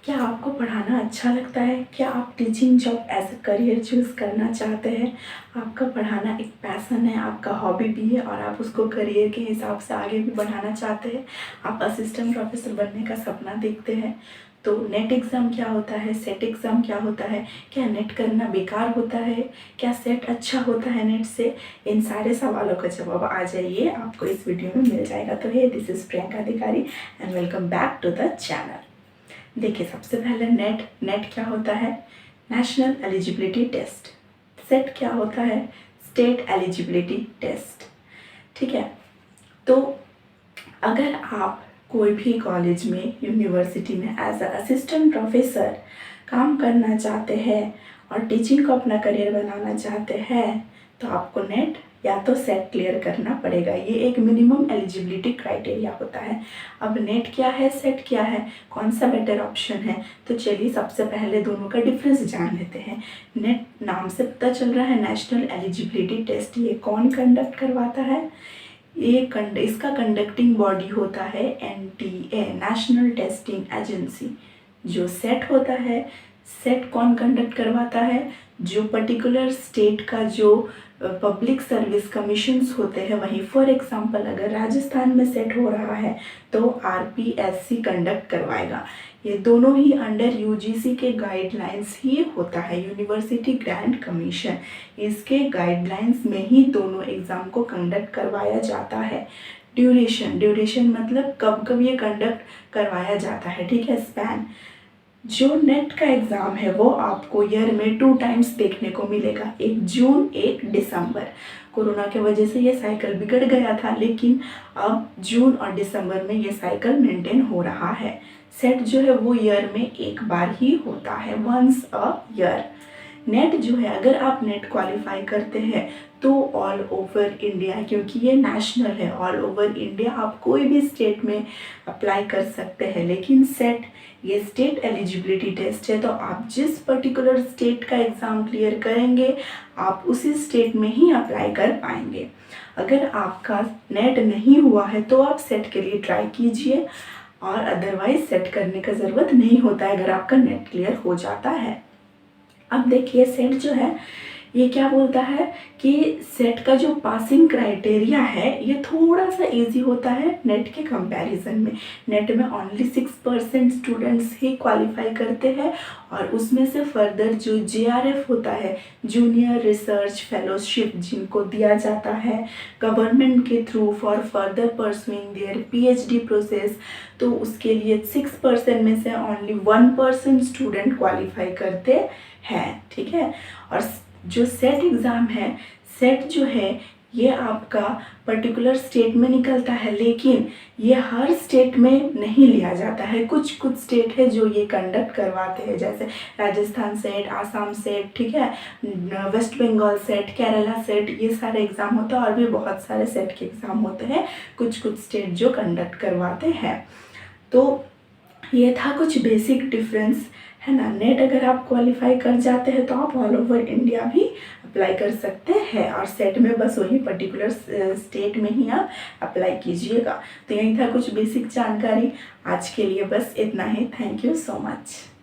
क्या आपको पढ़ाना अच्छा लगता है? क्या आप teaching job as a career choose करना चाहते हैं? आपका पढ़ाना एक पैशन है, आपका हॉबी भी है और आप उसको करियर के हिसाब से आगे भी बढ़ाना चाहते हैं। आप असिस्टेंट प्रोफेसर बनने का सपना देखते हैं। तो नेट एग्ज़ाम क्या होता है, सेट एग्ज़ाम क्या होता है, क्या नेट करना बेकार होता है, क्या सेट अच्छा होता है नेट से? इन सारे सवालों का जवाब आ जाइए आपको इस वीडियो में मिल जाएगा। तो हे, this is Priyanka Adhikari and welcome back to the channel. देखिए, सबसे पहले नेट क्या होता है? National eligibility test. सेट क्या होता है? State eligibility test. ठीक है। तो अगर आप कोई भी कॉलेज में, यूनिवर्सिटी में एज अ असिस्टेंट प्रोफेसर काम करना चाहते हैं और टीचिंग को अपना करियर बनाना चाहते हैं तो आपको नेट या तो सेट क्लियर करना पड़ेगा। ये एक मिनिमम एलिजिबिलिटी क्राइटेरिया होता है। अब नेट क्या है, सेट क्या है, कौन सा बेटर ऑप्शन है? तो चलिए सबसे पहले दोनों का डिफरेंस जान लेते हैं। नेट नाम से पता चल रहा है नेशनल एलिजिबिलिटी टेस्ट। ये कौन कंडक्ट करवाता है? इसका कंडक्टिंग बॉडी होता है NTA, नेशनल टेस्टिंग एजेंसी। जो सेट होता है, सेट कौन कंडक्ट करवाता है? जो पर्टिकुलर स्टेट का जो पब्लिक सर्विस कमीशंस होते हैं वहीं। फॉर एग्जांपल अगर राजस्थान में सेट हो रहा है तो RPSC कंडक्ट करवाएगा। ये दोनों ही अंडर UGC के गाइडलाइंस ही होता है, यूनिवर्सिटी ग्रांट कमीशन। इसके गाइडलाइंस में ही दोनों एग्ज़ाम को कंडक्ट करवाया जाता है। ड्यूरेशन मतलब कब कब ये कंडक्ट करवाया जाता है, ठीक है। स्पैन, जो नेट का एग्ज़ाम है वो आपको ईयर में 2 टाइम्स देखने को मिलेगा, एक जून एक दिसंबर। कोरोना के वजह से ये साइकिल बिगड़ गया था, लेकिन अब जून और दिसंबर में ये साइकिल मेंटेन हो रहा है। सेट जो है वो ईयर में एक बार ही होता है, वंस अ ईयर। नेट जो है, अगर आप नेट क्वालिफाई करते हैं तो ऑल ओवर इंडिया, क्योंकि ये नेशनल है, ऑल ओवर इंडिया आप कोई भी स्टेट में अप्लाई कर सकते हैं। लेकिन सेट ये स्टेट एलिजिबिलिटी टेस्ट है, तो आप जिस पर्टिकुलर स्टेट का एग्ज़ाम क्लियर करेंगे आप उसी स्टेट में ही अप्लाई कर पाएंगे। अगर आपका नेट नहीं हुआ है तो आप सेट के लिए ट्राई कीजिए, और अदरवाइज सेट करने का ज़रूरत नहीं होता है अगर आपका नेट क्लियर हो जाता है। अब देखिए, सेट जो है ये क्या बोलता है कि सेट का जो पासिंग क्राइटेरिया है ये थोड़ा सा इजी होता है नेट के कंपैरिजन में। नेट में ओनली 6% स्टूडेंट्स ही क्वालिफाई करते हैं, और उसमें से फर्दर जो JRF होता है, जूनियर रिसर्च फेलोशिप, जिनको दिया जाता है गवर्नमेंट के through for further pursuing their PhD process, तो उसके लिए 6% में से ओनली 1% स्टूडेंट क्वालिफाई करते हैं, ठीक है। और जो सेट एग्ज़ाम है, सेट जो है ये आपका पर्टिकुलर स्टेट में निकलता है, लेकिन ये हर स्टेट में नहीं लिया जाता है। कुछ स्टेट है जो ये कंडक्ट करवाते हैं, जैसे राजस्थान सेट, आसाम सेट, ठीक है, वेस्ट बंगाल सेट, केरला सेट, ये सारे एग्ज़ाम होते हैं। और भी बहुत सारे सेट के एग्ज़ाम होते हैं, कुछ स्टेट जो कंडक्ट करवाते हैं। तो ये था कुछ बेसिक डिफरेंस, है ना। नेट अगर आप क्वालिफाई कर जाते हैं तो आप ऑल ओवर इंडिया भी अप्लाई कर सकते हैं, और सेट में बस वही पर्टिकुलर स्टेट में ही आप अप्लाई कीजिएगा। तो यही था कुछ बेसिक जानकारी। आज के लिए बस इतना ही। Thank you so much.